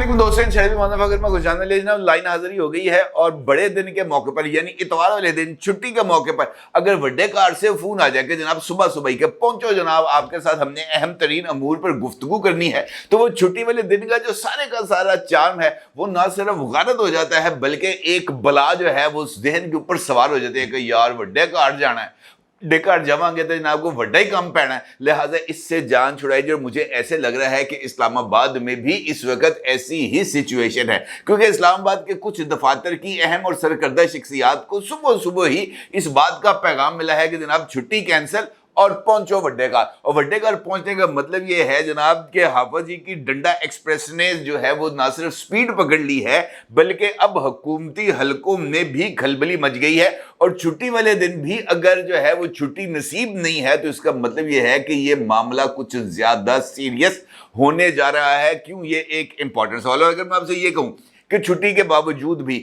दोस्तों, शहरी मुजफ्फरनगर में गुजारने ले जनाब लाइन हाजिरी हो गई है और बड़े दिन के मौके पर यानी इतवार वाले दिन छुट्टी के मौके पर अगर वड्डे कार से फोन आ जाए कि जनाब सुबह सुबह ही के पहुंचो जनाब, आपके साथ हमने अहम तरीन अमूर पर गुफ्तगू करनी है, तो वो छुट्टी वाले दिन का जो सारे का सारा चार्म है वो ना सिर्फ गारत हो जाता है बल्कि एक बला जो है वो जहन के ऊपर सवार हो जाती है कि यार वड्डे कार जाना है, डेकार जावांगे तो जनाब को वड्डा ही कम पैना है, लिहाजा इससे जान छुड़ाई। जो मुझे ऐसे लग रहा है कि इस्लामाबाद में भी इस वक्त ऐसी ही सिचुएशन है, क्योंकि इस्लामाबाद के कुछ दफातर की अहम और सरकर्दा शख्सियात को सुबह सुबह ही इस बात का पैगाम मिला है कि जनाब छुट्टी कैंसिल और पहुंचो वड्डेकार। और वड्डेकार पहुंचने का मतलब ये है जनाब कि हाफिज जी की डंडा एक्सप्रेस ने जो है वो ना सिर्फ स्पीड पकड़ ली है बल्कि अब हुकूमती हलकों में भी खलबली मच गई है। और छुट्टी वाले दिन भी अगर जो है वो छुट्टी नसीब नहीं है तो इसका मतलब ये है कि ये मामला कुछ ज्यादा सीरियस होने जा रहा है। क्यों, ये एक इंपॉर्टेंट सवाल है। अगर मैं आपसे ये कहूं कि छुट्टी के बावजूद भी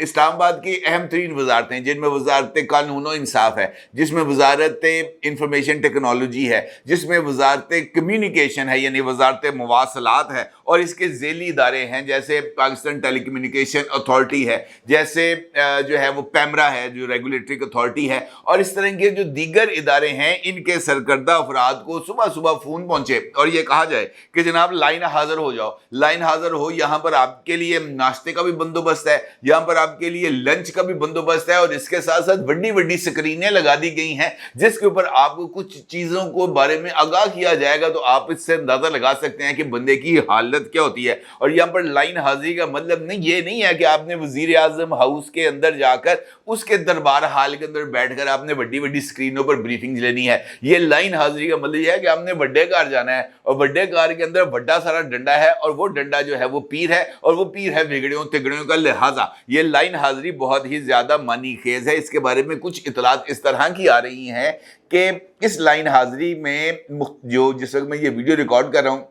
इस्लामाबाद की अहम तरीन वजारतें जिनमें वजारत कानून और इंसाफ है, जिसमें वजारत इंफॉर्मेशन टेक्नोलॉजी है, जिसमें वजारत कम्युनिकेशन है यानी वजारत मवासलात है, और इसके झेली इदारे हैं जैसे पाकिस्तान टेलीकम्युनिकेशन अथॉरिटी है, जैसे जो है वो पैमरा है जो रेगुलेटरी अथॉरिटी है, और इस तरह के जो दीगर इदारे हैं, इनके सरकर्दा अफराद को सुबह सुबह फोन पहुंचे और ये कहा जाए कि जनाब लाइन हाजिर हो जाओ, लाइन हाजिर हो, यहाँ पर आपके लिए नाश्ते का भी बंदोबस्त है, यहाँ पर आपके लिए लंच का भी बंदोबस्त है, और इसके साथ साथ बड़ी बड़ी स्क्रीनें लगा दी गई हैं जिसके ऊपर आपको कुछ चीजों को बारे में आगाह किया जाएगा। तो आप इससे अंदाजा लगा सकते हैं कि बंदे की हालत क्या होती है। और यहाँ पर लाइन हाजिरी का मतलब ये नहीं है कि आपने वजीर आजम हाउस के अंदर जाकर उसके दरबार हाल के अंदर बैठकर आपने बड़ी बड़ी स्क्रीनों पर ब्रीफिंग लेनी है। ये लाइन हाजिरी का मतलब यह है कि आपने बड्डे कार जाना है और बड्डे कार के अंदर बड़ा सारा डंडा है और वो डंडा जो है वो पीर है और वो पीर है बिगड़ियों तिगड़ियों का। लिहाजा ये लाइन हाजिरी बहुत ही ज्यादा मानी खेज है। इसके बारे में कुछ इतलात इस तरह की आ रही हैं कि इस लाइन हाजिरी में जो जिस वक्त मैं ये वीडियो रिकॉर्ड कर रहा हूं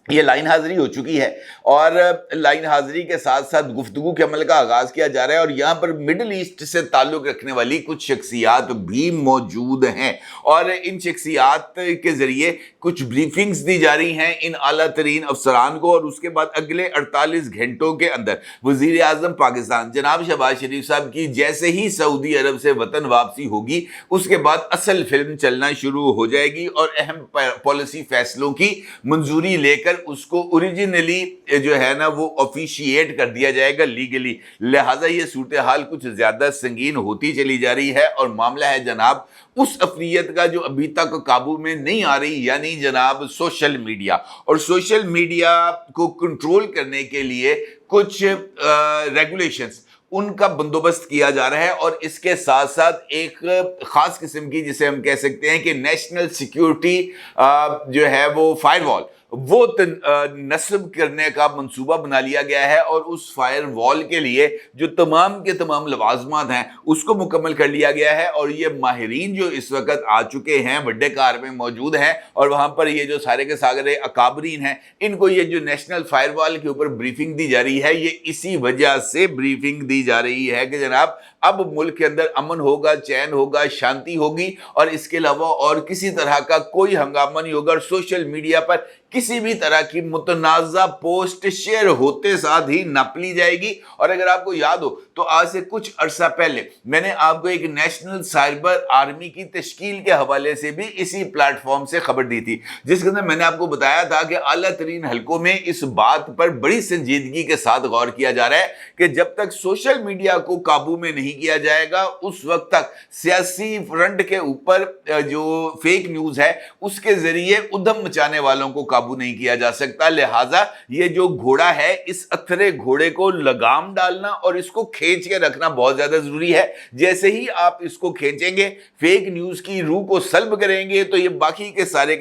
ये लाइन हाजिरी हो चुकी है और लाइन हाजिरी के साथ साथ गुफ्तगू के अमल का आगाज किया जा रहा है। और यहाँ पर मिडिल ईस्ट से ताल्लुक रखने वाली कुछ शख्सियात भी मौजूद हैं और इन शख्सियात के जरिए कुछ ब्रीफिंग्स दी जा रही हैं इन आला तरीन अफसरान को। और उसके बाद अगले 48 घंटों के अंदर वजीर आजम पाकिस्तान जनाब शहबाज शरीफ साहब की जैसे ही सऊदी अरब से वतन वापसी होगी उसके बाद असल फिल्म चलना शुरू हो जाएगी और अहम पॉलिसी फैसलों की मंजूरी लेकर उसको ओरिजिनली जो है ना वो ऑफिशिएट कर दिया जाएगा लीगली। लिहाजा ये सूरत हाल कुछ ज्यादा संगीन होती चली जा रही है और मामला है जनाब उस अफरियत का जो अभी तक काबू में नहीं आ रही यानी जनाब सोशल मीडिया। और सोशल मीडिया को कंट्रोल करने के लिए कुछ रेगुलेशंस उनका बंदोबस्त किया जा रहा है और इसके साथ साथ एक खास किस्म की जिसे हम कह सकते हैं कि नेशनल सिक्योरिटी जो है वो फायरवॉल वो नस्ब करने का मंसूबा बना लिया गया है। और उस फायर वॉल के लिए जो तमाम के तमाम लवाजमात हैं उसको मुकम्मल कर लिया गया है। और ये माहिरीन जो इस वक्त आ चुके हैं वड्डे कार में मौजूद हैं और वहाँ पर ये जो सारे के सारे अकाबरीन हैं इनको ये जो नेशनल फायर वॉल के ऊपर ब्रीफिंग दी जा रही है ये इसी वजह से ब्रीफिंग दी जा रही है कि जनाब अब मुल्क के अंदर अमन होगा, चैन होगा, शांति होगी और इसके अलावा और किसी तरह का कोई हंगामा नहीं होगा। और सोशल मीडिया पर किसी भी तरह की मुतनाज़ा पोस्ट शेयर होते साथ ही नप ली जाएगी। और अगर आपको याद हो तो आज से कुछ अरसा पहले मैंने आपको एक नेशनल साइबर आर्मी की तश्कील के हवाले से भी इसी प्लेटफॉर्म से खबर दी थी जिसके अंदर मैंने आपको बताया था कि आला तरीन हलकों में इस बात पर बड़ी संजीदगी के साथ गौर किया जा रहा है कि जब तक सोशल मीडिया को काबू में नहीं किया जाएगा उस वक्त तक सियासी फ्रंट के ऊपर जो फेक न्यूज है उसके जरिए उधम मचाने वालों को काबू नहीं किया जा सकता। लिहाजा ये जो घोड़ा है इस अथरे घोड़े को लगाम डालना और इसको खींच के रखना बहुत ज्यादा जरूरी है। जैसे ही आप इसको खींचेंगे फेक न्यूज की रूह को सल्ब करेंगे तो ये बाकी के सारे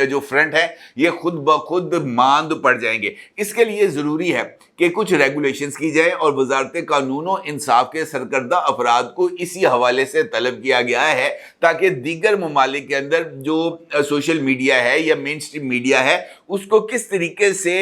जो फ्रंट है ये खुद ब खुद मांद पड़ जाएंगे। इसके लिए जरूरी है कि कुछ रेगुलेशंस की जाए और वजारत कानून और इंसाफ के सरकर्दा अफराद को इसी हवाले से तलब किया गया है ताकि दीगर ममालिक के अंदर जो सोशल मीडिया है या मेन स्ट्रीम मीडिया है उसको किस तरीके से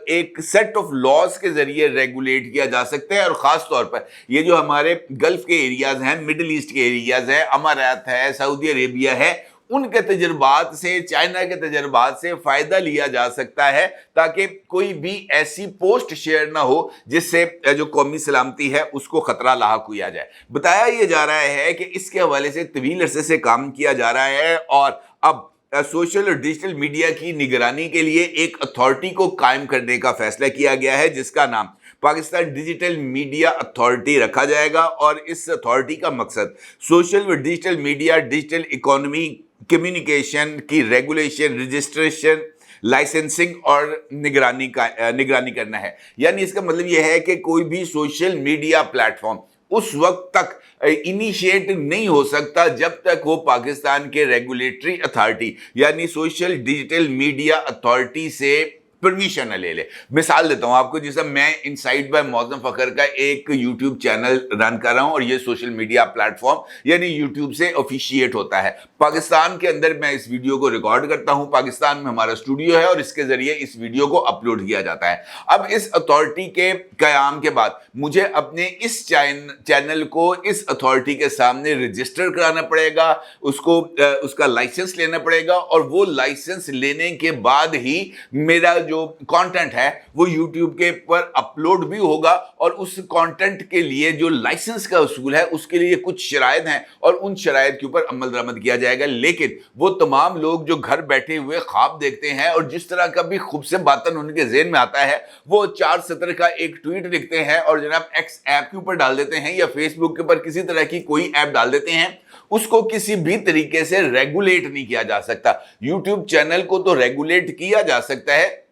एक सेट ऑफ लॉज के जरिए रेगुलेट किया जा सकता है। और खास तौर पर ये जो हमारे गल्फ के एरियाज हैं, मिडिल ईस्ट के एरियाज हैं, अमारात है, सऊदी अरेबिया है, उनके तजुर्बात से, चाइना के तजुर्बात से फ़ायदा लिया जा सकता है ताकि कोई भी ऐसी पोस्ट शेयर ना हो जिससे जो कौमी सलामती है उसको खतरा लाहक हुआ जाए। बताया यह जा रहा है कि इसके हवाले से तवील अरसे से काम किया जा रहा है और अब सोशल और डिजिटल मीडिया की निगरानी के लिए एक अथॉरिटी को कायम करने का फैसला किया गया है जिसका नाम पाकिस्तान डिजिटल मीडिया अथॉरिटी रखा जाएगा। और इस अथॉरिटी का मकसद सोशल व digital media, digital economy, communication की रेगुलेशन, रजिस्ट्रेशन, लाइसेंसिंग और निगरानी करना है। यानी इसका मतलब यह है कि कोई भी सोशल मीडिया प्लेटफॉर्म उस वक्त तक इनिशिएट नहीं हो सकता जब तक वो पाकिस्तान के रेगुलेटरी अथॉरिटी यानी सोशल डिजिटल मीडिया अथॉरिटी से परमिशन ले ले। मिसाल देता हूं आपको, जैसे मैं इनसाइड बाय मौज़म फ़खर का एक यूट्यूब चैनल रन कर रहा हूं और ये सोशल मीडिया प्लेटफॉर्म यानी यूट्यूब से ऑफिशिएट होता है। पाकिस्तान के अंदर मैं इस वीडियो को रिकॉर्ड करता हूं, पाकिस्तान में हमारा स्टूडियो है और इसके जरिए इस वीडियो को अपलोड किया जाता है। अब इस अथॉरिटी के कयाम के बाद मुझे अपने इस चैनल को इस अथॉरिटी के सामने रजिस्टर कराना पड़ेगा, उसका लाइसेंस लेना पड़ेगा और वो लाइसेंस लेने के बाद ही मेरा जो कंटेंट है वो YouTube के ऊपर अपलोड भी होगा। और उस कंटेंट के लिए जो लाइसेंस का उसूल है उसके लिए कुछ शराइत हैं और उन शराइत के ऊपर अमल दरामद किया जाएगा। लेकिन वो तमाम लोग जो घर बैठे हुए ख्वाब देखते हैं और जिस तरह का भी खूब से बातन उनके ज़हन में आता है वो 4 सत्र का एक ट्वीट लिखते हैं और जनाब एक्स ऐप के ऊपर डाल देते हैं या फेसबुक के ऊपर किसी तरह की कोई ऐप डाल देते हैं, उसको किसी भी तरीके से रेगुलेट नहीं किया जा सकता। यूट्यूब चैनल को तो रेगुलेट किया जा सकता है,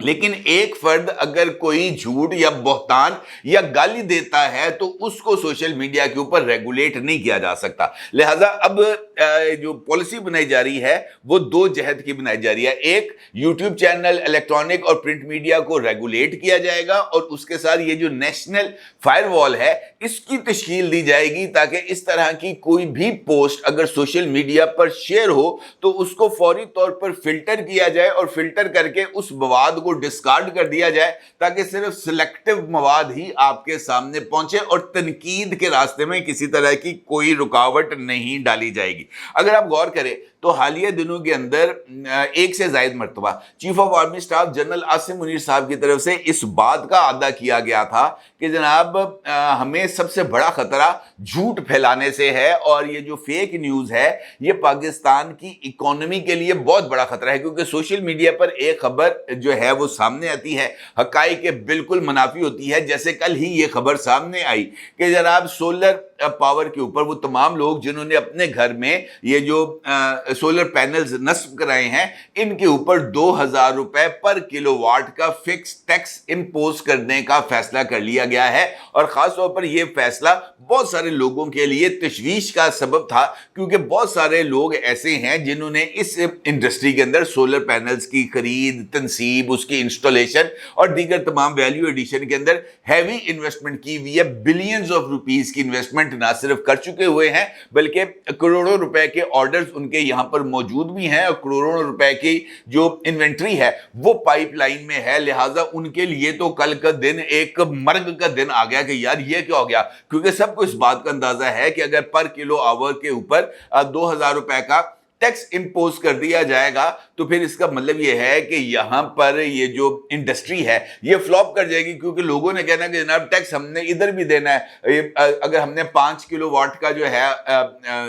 लेकिन एक फर्द अगर कोई झूठ या बहतान या गाली देता है तो उसको सोशल मीडिया के ऊपर रेगुलेट नहीं किया जा सकता। लिहाजा अब जो पॉलिसी बनाई जा रही है वो 2 जहत की बनाई जा रही है। एक, यूट्यूब चैनल, इलेक्ट्रॉनिक और प्रिंट मीडिया को रेगुलेट किया जाएगा और उसके साथ ये जो नेशनल फायरवॉल है इसकी तश्कील दी जाएगी ताकि इस तरह की कोई भी पोस्ट अगर सोशल मीडिया पर शेयर हो तो उसको फौरी तौर पर फिल्टर किया जाए और फिल्टर करके उस मवाद को डिस्कार्ड कर दिया जाए ताकि सिर्फ सिलेक्टिव मवाद ही आपके सामने पहुंचे और तनकीद के रास्ते में किसी तरह की कोई रुकावट नहीं डाली जाएगी। अगर आप गौर करें तो हालिया दिनों के अंदर एक से ज्यादा मरतबा chief of army staff general Asim Munir साहब की तरफ से इस बात का अदा किया गया था कि जनाब हमें सबसे बड़ा खतरा झूठ फैलाने से है और ये जो फेक न्यूज़ है ये पाकिस्तान की इकोनॉमी के लिए बहुत बड़ा खतरा है, क्योंकि सोशल मीडिया पर एक खबर जो है वो सामने आती है हकाइक के बिल्कुल मुनाफी होती है। जैसे कल ही ये खबर सामने आई कि जनाब सोलर पावर के ऊपर वो तमाम लोग जिन्होंने अपने घर में ये जो सोलर पैनल्स नस्ब कराए हैं इनके ऊपर 2000 रुपए पर किलोवाट का फिक्स टैक्स इंपोज करने का फैसला कर लिया गया है। और खास तौर पर यह फैसला बहुत सारे लोगों के लिए तशवीश का सबब था, क्योंकि बहुत सारे लोग ऐसे हैं जिन्होंने इस इंडस्ट्री के अंदर सोलर पैनल्स की खरीद, तनसीब, उसकी इंस्टॉलेशन और दीगर तमाम वैल्यू एडिशन के अंदर हैवी इन्वेस्टमेंट की हुई है। बिलियंस ऑफ रुपीस की इन्वेस्टमेंट ना सिर्फ कर चुके हुए हैं बल्कि करोड़ों रुपए के ऑर्डर्स उनके यहां पर मौजूद भी हैं और करोड़ों रुपए की जो इन्वेंट्री है वो पाइपलाइन में है। लिहाजा उनके लिए तो कल का दिन एक मर्ग का दिन आ गया कि यार ये क्या हो गया, क्योंकि सबको इस बात का अंदाजा है कि अगर पर किलो आवर के ऊपर 2000 रुपए का टैक्स इंपोज कर दिया जाएगा तो फिर इसका मतलब यह है कि यहां पर ये जो इंडस्ट्री है ये फ्लॉप कर जाएगी, क्योंकि लोगों ने कहना कि जनाब टैक्स हमने इधर भी देना है। अगर हमने 5 किलो वाट का जो है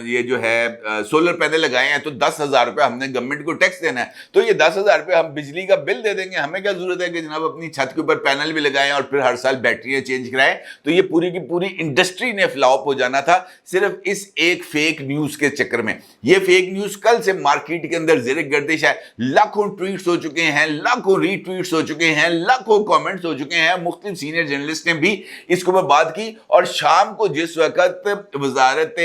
ये जो है सोलर पैनल लगाए हैं तो 10,000 रुपये हमने गवर्नमेंट को टैक्स देना है, तो ये 10,000 रुपये हम बिजली का बिल दे देंगे। हमें क्या जरूरत है कि जनाब अपनी छत के ऊपर पैनल भी लगाएं और फिर हर साल बैटरियां चेंज कराएं। तो ये पूरी की पूरी इंडस्ट्री ने फ्लॉप हो जाना था सिर्फ इस एक फेक न्यूज के चक्कर में। ये फेक न्यूज कल से मार्केट के अंदर ज़ेरे गर्दिश है। लाखों ट्वीट्स हो चुके हैं, लाखों रीट्वीट्स हो चुके हैं, लाखों कमेंट्स हो चुके हैं। मुख्तलिफ सीनियर जर्नलिस्ट ने भी इसके ऊपर बात की और शाम को जिस वक्त वजारत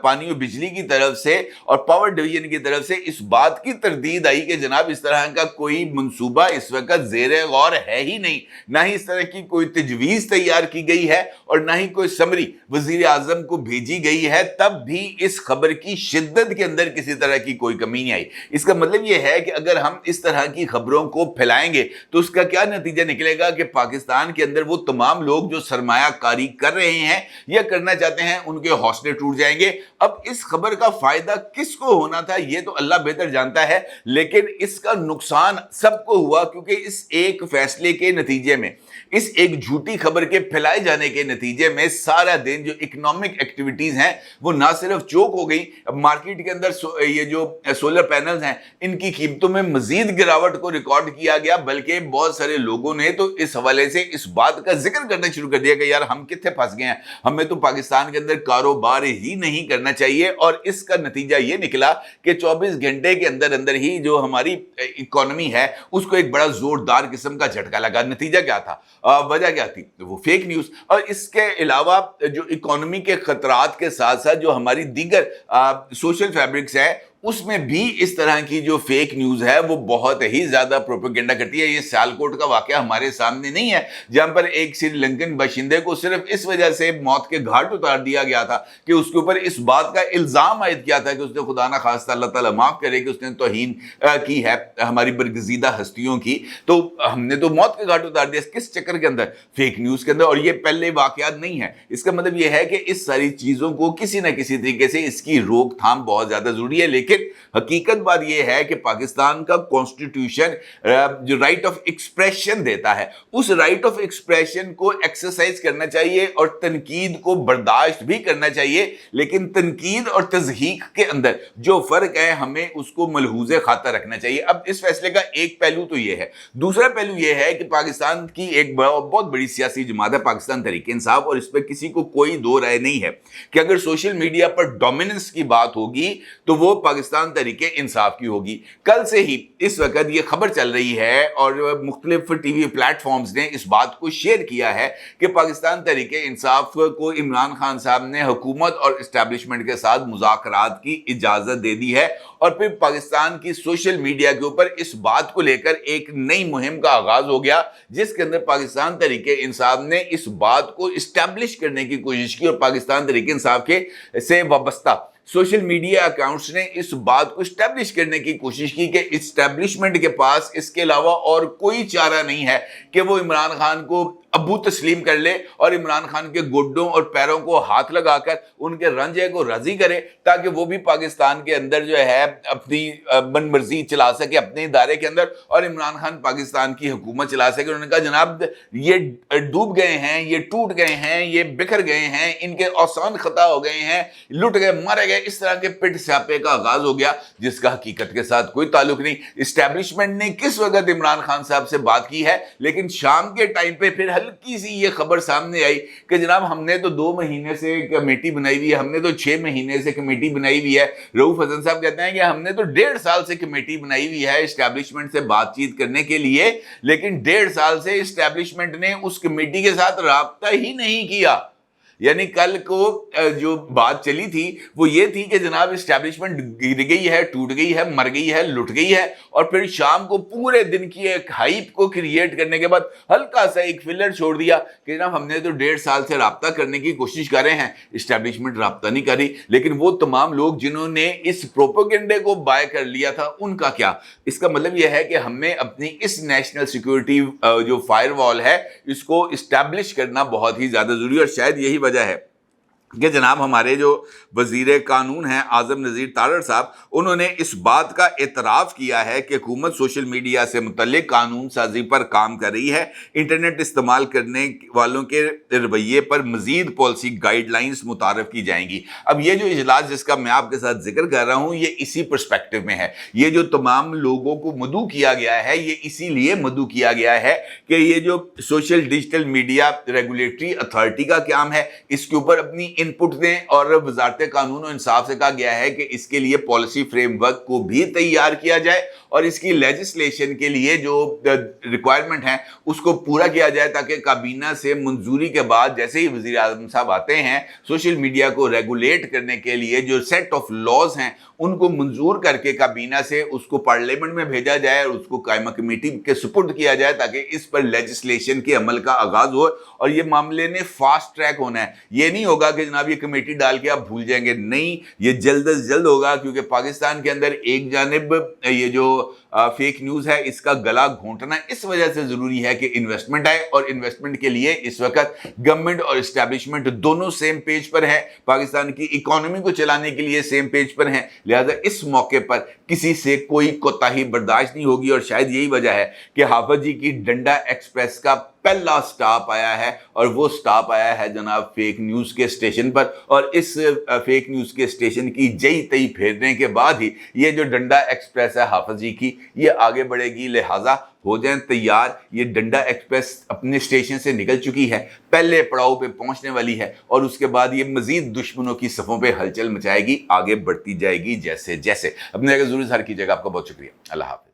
पानी और बिजली की तरफ से और पावर डिवीजन की तरफ से इस बात की तरदीद आई कि जनाब इस तरह का कोई मंसूबा इस वक्त ज़ेरे गौर है ही नहीं, ना ही इस तरह की कोई तजवीज़ तैयार की गई है और ना ही कोई समरी वज़ीर आज़म को भेजी गई है, तब भी इस खबर की शिद्दत के अंदर किसी तरह की कोई कमी नहीं आई। इसका मतलब यह है ہے कि अगर हम इस तरह की खबरों को फैलाएंगे तो उसका क्या नतीजा निकलेगा कि पाकिस्तान के अंदर वो तमाम लोग जो सरमायाकारी कर रहे हैं या करना चाहते हैं उनके हौसले टूट जाएंगे। अब इस खबर का फायदा किसको होना था ये तो अल्लाह बेहतर जानता है, लेकिन इसका नुकसान सबको हुआ क्योंकि इस एक फैसले के नतीजे में, इस एक झूठी खबर के फैलाए जाने के नतीजे में सारा दिन जो इकोनॉमिक एक्टिविटीज हैं वो ना सिर्फ चोक हो गई, मार्केट के अंदर ये जो सोलर पैनल्स हैं इनकी कीमतों में मजीद गिरावट को रिकॉर्ड किया गया, बल्कि बहुत सारे लोगों ने तो इस हवाले से इस बात का जिक्र करना शुरू कर दिया कि यार हम कितने फंस गए हैं, हमें तो पाकिस्तान के अंदर कारोबार ही नहीं करना चाहिए। और इसका नतीजा ये निकला कि 24 घंटे के अंदर अंदर ही जो हमारी इकोनॉमी है उसको एक बड़ा जोरदार किस्म का झटका लगा। नतीजा क्या था, वजह क्या थी, वो फेक न्यूज। और इसके अलावा जो इकोनॉमी के खतरात के साथ साथ जो हमारी दीगर सोशल फैब्रिक्स है उसमें भी इस तरह की जो फेक न्यूज है वो बहुत ही ज्यादा प्रोपेगेंडा करती है। ये सियालकोट का वाकया हमारे सामने नहीं है जहां पर एक श्रीलंकन बाशिंदे को सिर्फ इस वजह से मौत के घाट उतार दिया गया था कि उसके ऊपर इस बात का इल्जाम आयद किया था कि उसने खुदा ना खास्ता अल्लाह ताला माफ करे कि उसने तौहीन की है हमारी बरगजीदा हस्तियों की, तो हमने तो मौत के घाट उतार दिया। किस चक्कर के अंदर, फेक न्यूज के अंदर। और ये पहले वाकयात नहीं है। इसका मतलब ये है कि इस सारी चीजों को किसी ना किसी तरीके से इसकी रोकथाम बहुत ज्यादा जरूरी है। लेकिन हकीकत बात यह है कि पाकिस्तान का कॉन्स्टिट्यूशन जो राइट ऑफ एक्सप्रेशन देता है उस राइट ऑफ एक्सप्रेशन को एक्सरसाइज करना चाहिए और तनकीद को बर्दाश्त भी करना चाहिए, लेकिन तनकीद और तज़हीक के अंदर जो फर्क है हमें उसको मलहूज़े खाता रखना चाहिए। अब इस फैसले का एक पहलू तो यह है, दूसरा पहलू यह है कि पाकिस्तान की एक बहुत बड़ी सियासी जमात है पाकिस्तान तहरीक इंसाफ, और इस पर किसी को कोई दो राय नहीं है कि अगर सोशल मीडिया पर डोमिनेंस की बात होगी तो वो पाकिस्तान तरीके इंसाफ की होगी। कल से ही इस वक्त ये खबर चल रही है और मुख्तलिफ टीवी प्लेटफॉर्म्स ने इस बात को शेयर किया है कि पाकिस्तान तरीके इंसाफ को इमरान खान साहब ने हुकूमत और एस्टैब्लिशमेंट के साथ मुज़ाकरात की इजाजत दे दी है। और फिर पाकिस्तान की सोशल मीडिया के ऊपर इस बात को लेकर एक नई मुहिम का आगाज हो गया जिसके अंदर पाकिस्तान तरीके इंसाफ ने इस बात को इस्टेब्लिश करने की कोशिश की और पाकिस्तान तरीके इंसाफ के से वाबस्ता सोशल मीडिया अकाउंट्स ने इस बात को स्टैब्लिश करने की कोशिश की कि इस्टेब्लिशमेंट के पास इसके अलावा और कोई चारा नहीं है कि वो इमरान खान को अबू तस्लीम कर ले और इमरान खान के गुड्डों और पैरों को हाथ लगाकर उनके रंजे को राजी करे ताकि वो भी पाकिस्तान के अंदर जो है अपनी मनमर्जी चला सके अपने इदारे के अंदर और इमरान खान पाकिस्तान की हुकूमत चला सके। उन्होंने कहा जनाब ये डूब गए हैं, ये टूट गए हैं, ये बिखर गए हैं, इनके औसान खता हो गए हैं, लुट गए, मारे गए, इस तरह के पिट स्यापे का आगाज हो गया जिसका हकीकत के साथ कोई ताल्लुक नहीं। इस्टेब्लिशमेंट ने किस वक्त इमरान खान साहब से बात की है, लेकिन शाम के टाइम पे फिर हल्की सी ये खबर सामने आई कि जनाब हमने तो 2 महीने से कमेटी बनाई हुई है, हमने तो 6 महीने से कमेटी बनाई हुई है। रऊफ हसन साहब कहते हैं कि हमने तो 1.5 साल से कमेटी बनाई हुई है इस्टेब्लिशमेंट से बातचीत करने के लिए, लेकिन 1.5 साल से इस्टेब्लिशमेंट ने उस कमेटी के साथ राब्ता ही नहीं किया। यानी कल को जो बात चली थी वो ये थी कि जनाब इस्टेब्लिशमेंट गिर गई है, टूट गई है, मर गई है, लुट गई है, और फिर शाम को पूरे दिन की एक हाइप को क्रिएट करने के बाद हल्का सा एक फिलर छोड़ दिया कि जनाब हमने तो 1.5 साल से राब्ता करने की कोशिश कर रहे हैं, इस्टेब्लिशमेंट राब्ता नहीं करी। लेकिन वो तमाम लोग जिन्होंने इस प्रोपेगेंडे को बाय कर लिया था उनका क्या? इसका मतलब यह है कि हमें अपनी इस नेशनल सिक्योरिटी जो फायरवॉल है इसको इस्टेब्लिश करना बहुत ही ज्यादा जरूरी है। और शायद यही वजह है कि जनाब हमारे जो वजीर कानून हैं आजम नज़ीर तारड़ साहब, उन्होंने इस बात का एतराफ़ किया है कि हुकूमत सोशल मीडिया से मुतल्लिक कानून साजी पर काम कर रही है, इंटरनेट इस्तेमाल करने वालों के रवैये पर मज़ीद पॉलिसी गाइडलाइंस मुतारफ़ की जाएंगी। अब ये जो इजलास जिसका मैं आपके साथ जिक्र कर रहा हूँ ये इसी पर्सपेक्टिव में है। ये जो तमाम लोगों को मदऊ किया गया है ये इसीलिए मदऊ किया गया है कि ये जो social digital media regulatory authority का काम है इसके ऊपर अपनी इनपुट दें, और वजारत कानून और इंसाफ से कहा गया है कि इसके लिए पॉलिसी फ्रेमवर्क को भी तैयार किया जाए और इसकी लेजिस्लेशन के लिए जो रिक्वायरमेंट है उसको पूरा किया जाए ताकि काबीना से मंजूरी के बाद जैसे ही वज़ीर आज़म साहब आते हैं सोशल मीडिया को रेगुलेट करने के लिए जो सेट ऑफ लॉज हैं उनको मंजूर करके काबीना से उसको पार्लियामेंट में भेजा जाए और उसको कायमा कमेटी के सुपुर्द किया जाए ताकि इस पर लेजिस्लेशन के अमल का आगाज हो। और ये मामले ने फास्ट ट्रैक होना है, ये नहीं होगा कि जनाब ये कमेटी डाल के आप भूल जाएंगे, नहीं, ये जल्द अज जल्द होगा क्योंकि पाकिस्तान के अंदर एक जानिब ये जो फेक न्यूज़ है, इसका गला घोंटना इस वजह से ज़रूरी है कि इन्वेस्टमेंट आए, और इन्वेस्टमेंट के लिए इस वक्त गवर्नमेंट और इस्टेब्लिशमेंट दोनों सेम पेज पर हैं, पाकिस्तान की इकोनॉमी को चलाने के लिए सेम पेज पर हैं। लिहाजा इस मौके पर किसी से कोई कोताही बर्दाश्त नहीं होगी, और शायद यही वजह है कि हाफिज जी की डंडा एक्सप्रेस का पहला स्टॉप आया है, और वो स्टॉप आया है जनाब फेक न्यूज़ के स्टेशन पर। और इस फेक न्यूज़ के स्टेशन की जई तई फेरने के बाद ही ये जो डंडा एक्सप्रेस है हाफिज जी की, ये आगे बढ़ेगी। लिहाजा हो जाएं तैयार, ये डंडा एक्सप्रेस अपने स्टेशन से निकल चुकी है, पहले पड़ाव पे पहुंचने वाली है, और उसके बाद ये मजीद दुश्मनों की सफ़ों पे हलचल मचाएगी, आगे बढ़ती जाएगी जैसे जैसे। अपने जगह ज़रूर इज़हार कीजिएगा। आपका बहुत शुक्रिया। अल्लाह हाफ़िज़।